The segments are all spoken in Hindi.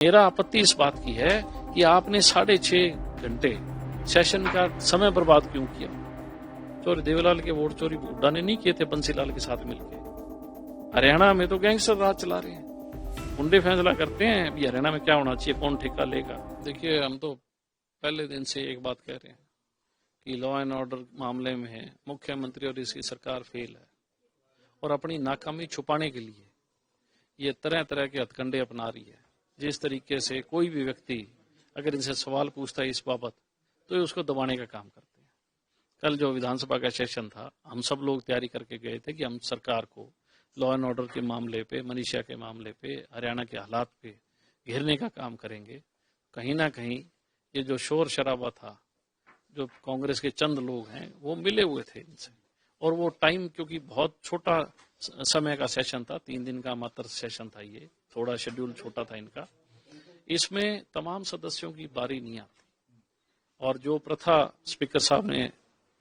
मेरा आपत्ति इस बात की है कि आपने 6.5 घंटे सेशन का समय बर्बाद क्यों किया। चोरी देवीलाल के वोट चोरी हुड्डा ने नहीं किए थे बंसीलाल के साथ मिलकर। हरियाणा में तो गैंगस्टर राज चला रहे हैं, गुंडे फैसला करते हैं अभी हरियाणा में क्या होना चाहिए, कौन ठेका लेगा। देखिए, हम तो पहले दिन से एक बात कह रहे हैं कि लॉ एंड ऑर्डर मामले में मुख्यमंत्री और इसकी सरकार फेल है और अपनी नाकामी छुपाने के लिए ये तरह तरह के हथकंडे अपना रही है। जिस तरीके से कोई भी व्यक्ति अगर इनसे सवाल पूछता है इस बाबत तो ये उसको दबाने का काम करते हैं। कल जो विधानसभा का सेशन था, हम सब लोग तैयारी करके गए थे कि हम सरकार को लॉ एंड ऑर्डर के मामले पे, मनीषा के मामले पे, हरियाणा के हालात पे घेरने का काम करेंगे। कहीं ना कहीं ये जो शोर शराबा था, जो कांग्रेस के चंद लोग हैं वो मिले हुए थे इनसे, और वो टाइम क्योंकि बहुत छोटा समय का सेशन था, 3 दिन का मात्र सेशन था, ये थोड़ा शेड्यूल छोटा था इनका, इसमें तमाम सदस्यों की बारी नहीं आती। और जो प्रथा स्पीकर साहब ने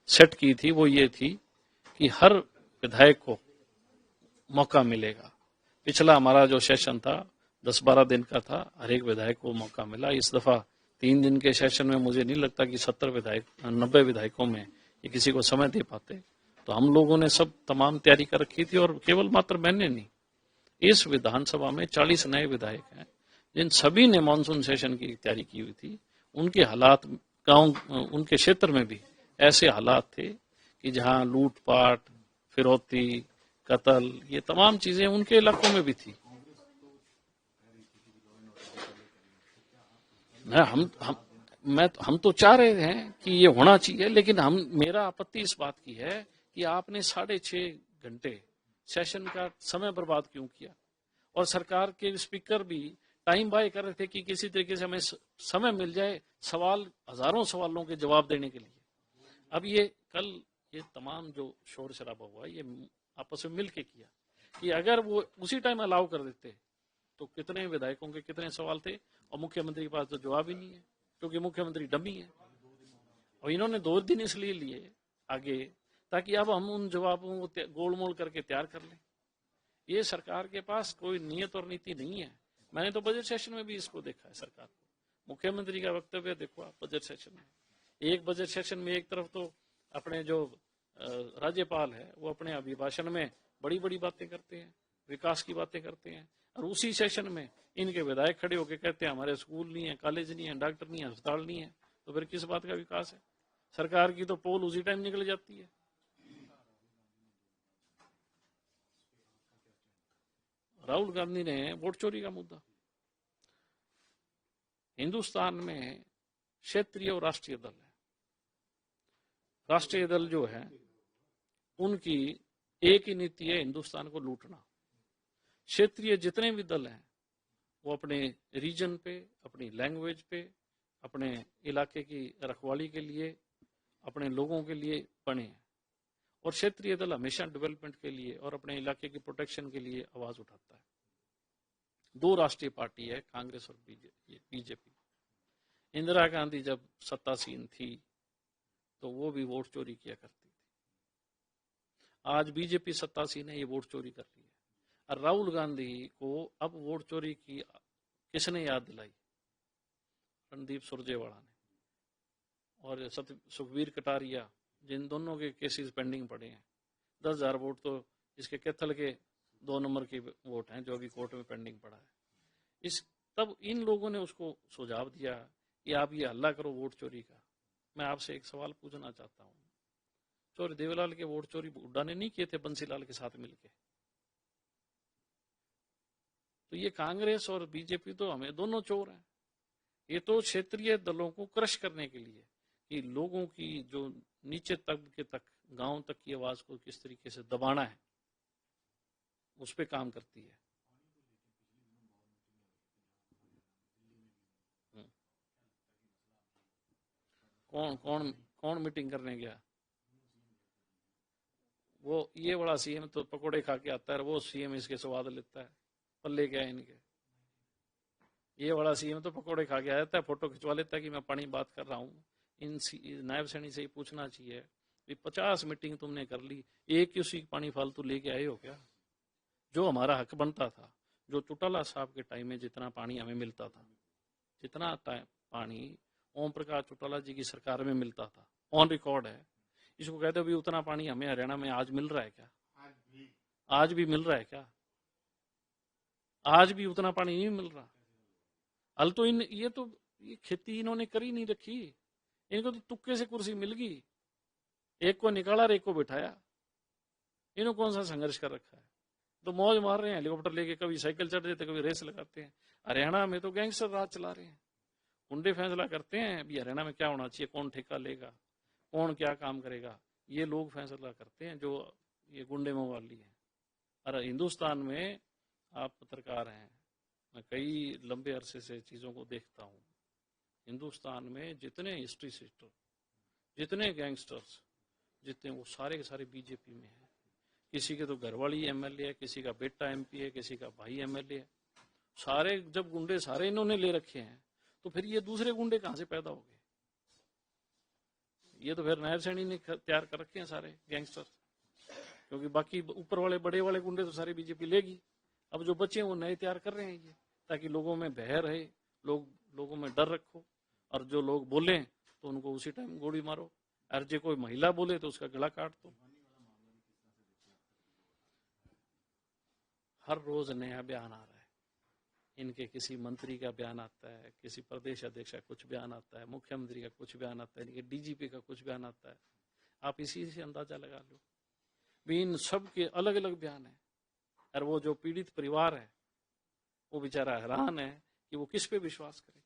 सेट की थी वो ये थी कि हर विधायक को मौका मिलेगा। पिछला हमारा जो सेशन था 10-12 दिन का था, हर एक विधायक को मौका मिला। इस दफा 3 दिन के सेशन में मुझे नहीं लगता कि 90 विधायकों में ये किसी को समय दे पाते। तो हम लोगों ने सब तमाम तैयारी कर रखी थी, और केवल मात्र मैंने नहीं, इस विधानसभा में 40 नए विधायक हैं जिन सभी ने मानसून सेशन की तैयारी की हुई थी। उनके हालात गांव, उनके क्षेत्र में भी ऐसे हालात थे कि जहां लूटपाट, फिरौती, कत्ल, ये तमाम चीजें उनके इलाकों में भी थी। हम तो चाह रहे हैं कि ये होना चाहिए, लेकिन मेरा आपत्ति इस बात की है कि आपने 6.5 घंटे सेशन का समय बर्बाद क्यों किया। और सरकार के स्पीकर भी टाइम बाय कर रहे थे कि किसी तरीके से हमें समय मिल जाए हजारों सवालों के जवाब देने के लिए। अब ये तमाम जो शोर शराबा हुआ ये आपस में मिल के किया कि अगर वो उसी टाइम अलाउ कर देते तो कितने विधायकों के कितने सवाल थे, और मुख्यमंत्री के पास तो जवाब ही नहीं है क्योंकि मुख्यमंत्री डमी है। और इन्होंने 2 दिन इसलिए लिए आगे ताकि अब हम उन जवाबों को गोलमोल करके तैयार कर लें। ये सरकार के पास कोई नियत और नीति नहीं है। मैंने तो बजट सेशन में भी इसको देखा है सरकार को। मुख्यमंत्री का वक्तव्य देखो आप बजट सेशन में, एक बजट सेशन में एक तरफ तो अपने जो राज्यपाल है वो अपने अभिभाषण में बड़ी बड़ी बातें करते हैं, विकास की बातें करते हैं, और उसी सेशन में इनके विधायक खड़े होकर कहते हैं हमारे स्कूल नहीं है, कॉलेज नहीं है, डॉक्टर नहीं है, अस्पताल नहीं है। तो फिर किस बात का विकास है। सरकार की तो पोल उसी टाइम निकल जाती है। राहुल गांधी ने वोट चोरी का मुद्दा, हिंदुस्तान में क्षेत्रीय और राष्ट्रीय दल है। राष्ट्रीय दल जो है उनकी एक ही नीति है, हिंदुस्तान को लूटना। क्षेत्रीय जितने भी दल हैं वो अपने रीजन पे, अपनी लैंग्वेज पे, अपने इलाके की रखवाली के लिए, अपने लोगों के लिए बने हैं। और क्षेत्रीय दल हमेशा डेवलपमेंट के लिए और अपने इलाके की प्रोटेक्शन के लिए आवाज उठाता है। 2 राष्ट्रीय पार्टी है, कांग्रेस और बीजेपी। इंदिरा गांधी जब सत्तासीन थी तो वो भी वोट चोरी किया करती थी। आज बीजेपी सत्तासीन है, ये वोट चोरी कर रही है। और राहुल गांधी को अब वोट चोरी की किसने याद दिलाई? रणदीप सुरजेवाला ने और सुखबीर कटारिया, जिन दोनों के केसेस पेंडिंग पड़े हैं। 10,000 वोट तो इसके कैथल के 2 नंबर के वोट हैं जो अभी कोर्ट में पेंडिंग पड़ा है। तब इन लोगों ने उसको सुझाव दिया कि आप ये हल्ला करो वोट चोरी का। मैं आपसे एक सवाल पूछना चाहता हूँ, चोरी देवीलाल के वोट चोरी हुड्डा ने नहीं किए थे बंसीलाल के साथ मिलके? तो ये कांग्रेस और बीजेपी तो हमें दोनों चोर हैं। ये तो क्षेत्रीय दलों को क्रश करने के लिए कि लोगों की जो नीचे तबके तक, गांव तक की आवाज को किस तरीके से दबाना है, उस पर काम करती है। कौन मीटिंग करने गया? वो ये बड़ा सीएम तो पकोड़े खा के आता है, वो सीएम इसके स्वाद लेता है। पल्ले क्या है इनके। ये बड़ा सीएम तो पकोड़े खा के आ जाता है, फोटो खिंचवा लेता है कि मैं पानी बात कर रहा हूँ। इन नायब सैनी से ही पूछना चाहिए कि 50 मीटिंग तुमने कर ली, एक ही उसी पानी फालतू लेके आए हो क्या? जो हमारा हक बनता था, जो चौटाला साहब के टाइम में जितना पानी हमें मिलता था, जितना पानी ओम प्रकाश चौटाला जी की सरकार में मिलता था, ऑन रिकॉर्ड है। इसको कहते हो भी उतना पानी हमें हरियाणा में आज मिल रहा है क्या? आज भी मिल रहा है क्या? आज भी उतना पानी नहीं मिल रहा। हल तो ये खेती इन्होंने करी नहीं रखी, इनको तो तुक्के से कुर्सी मिल गई, एक को निकाला और एक को बिठाया। इन्होंने कौन सा संघर्ष कर रखा है? तो मौज मार रहे हैं हेलीकॉप्टर लेके, कभी साइकिल चढ़ देते, कभी रेस लगाते हैं। हरियाणा में तो गैंगस्टर राज चला रहे हैं, गुंडे फैसला करते हैं अभी हरियाणा में क्या होना चाहिए, कौन ठेका लेगा, कौन क्या काम करेगा, ये लोग फैसला करते हैं, जो ये गुंडे मवाली हैं। अरे हिंदुस्तान में आप पत्रकार हैं, मैं कई लंबे अरसे से चीज़ों को देखता हूँ। हिंदुस्तान में जितने हिस्ट्री सिस्टर, जितने गैंगस्टर्स, जितने, वो सारे के सारे बीजेपी में हैं। किसी के तो घरवाली एमएलए है, किसी का बेटा एमपी है, किसी का भाई एमएलए है। सारे जब गुंडे सारे इन्होंने ले रखे हैं, तो फिर ये दूसरे गुंडे कहाँ से पैदा हो गए? ये तो फिर नायब सैनी ने तैयार कर रखे हैं सारे गैंगस्टर, क्योंकि बाकी ऊपर वाले बड़े वाले गुंडे तो सारे बीजेपी लेगी। अब जो बच्चे हैं वो नए तैयार कर रहे हैं ये, ताकि लोगों में भय रहे, लोगों में डर रखो, और जो लोग बोले तो उनको उसी टाइम गोली मारो, और जो कोई महिला बोले तो उसका गला काट दो। हर रोज नया बयान आ रहा है, इनके किसी मंत्री का बयान आता है, किसी प्रदेश अध्यक्ष का कुछ बयान आता है, मुख्यमंत्री का कुछ बयान आता है, इनके डीजीपी का कुछ बयान आता है। आप इसी से अंदाजा लगा लो भी इन सब के अलग अलग बयान है। और वो जो पीड़ित परिवार है वो बेचारा हैरान है कि वो किस पे विश्वास करे,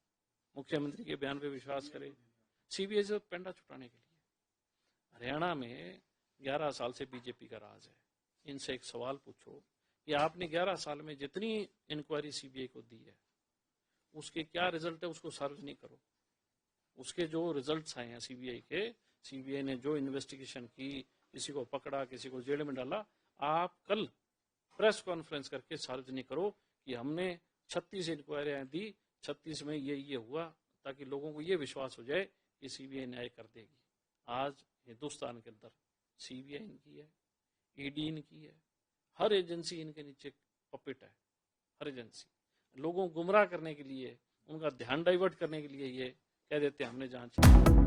मुख्यमंत्री के बयान पे विश्वास करे, सीबीआई से पेंडा छुटाने के लिए। हरियाणा में 11 साल से बीजेपी का राज है। इनसे एक सवाल पूछो कि आपने 11 साल में जितनी इंक्वायरी सीबीआई को दी है उसके क्या रिजल्ट है, उसको सार्वजनिक करो। उसके जो रिजल्ट्स आए हैं सीबीआई के, सीबीआई ने जो इन्वेस्टिगेशन की, किसी को पकड़ा, किसी को जेल में डाला, आप कल प्रेस कॉन्फ्रेंस करके सार्वजनिक करो कि हमने 36 इंक्वायरियां दी, 36 में ये हुआ, ताकि लोगों को ये विश्वास हो जाए कि सीबीआई न्याय कर देगी। आज हिंदुस्तान के अंदर सीबीआई इनकी है, ईडी इनकी है, हर एजेंसी इनके नीचे पपेट है। हर एजेंसी लोगों को गुमराह करने के लिए, उनका ध्यान डाइवर्ट करने के लिए ये कह देते हैं हमने जांच की।